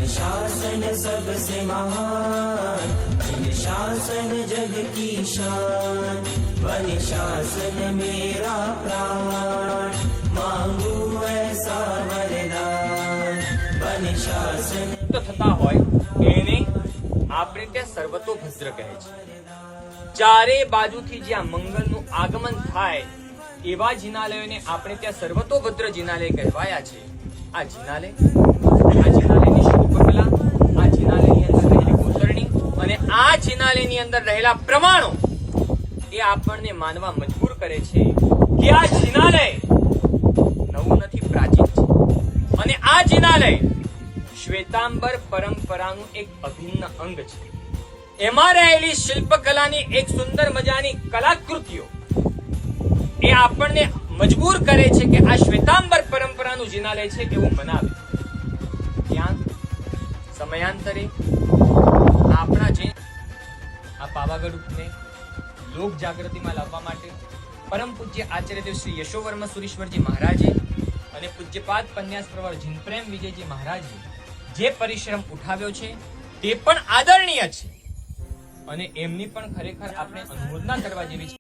शासन सबसे महान, जिन शासन जग की शान, बन शासन मेरा प्राण, मांगू ऐसा वरदान, बन शासन। તો થતા હોય એને આપણે ત્યાં સર્વતોભદ્ર કહે છે। ચારે બાજુથી જ્યાં મંગળનું આગમન થાય એવા જિનાલયોને આપણે ત્યાં સર્વતોભદ્ર જિનાલય કહેવાયા છે। આ જિનાલયની શિલ્પકલા, આ જિનાલયની અંદર રહેલી કોતરણી અને આ જિનાલયની અંદર રહેલા પ્રમાણો એ આપણને માનવા મજબૂર કરે છે કે આ જિનાલય નવું નથી, પ્રાચીન છે અને આ જિનાલય શ્વેતાંબર પરંપરાનું એક અભિન્ન અંગ છે। એમાં રહેલી શિલ્પકલાની એક સુંદર મજાની કલાકૃતિઓ એ આપણને મજબૂર કરે છે કે આ શ્વેતાંબર પરંપરાનું જિનાલય છે એવું મનાવે। ત્યાં સમયાંતરે આપણા જે આ પાવાગઢને લોક જાગૃતિમાં લાવવા માટે પરમ પૂજ્ય આચાર્યદેવ શ્રી યશોવર્મ સુરીશ્વરજી મહારાજે અને પૂજ્યપાદ પન્યાસ પ્રવર જીનપ્રેમ વિજયજી મહારાજે જે પરિશ્રમ ઉઠાવ્યો છે તે પણ આદરણીય છે અને એમની પણ ખરેખર આપણે અનુમોદના કરવા જેવી છે।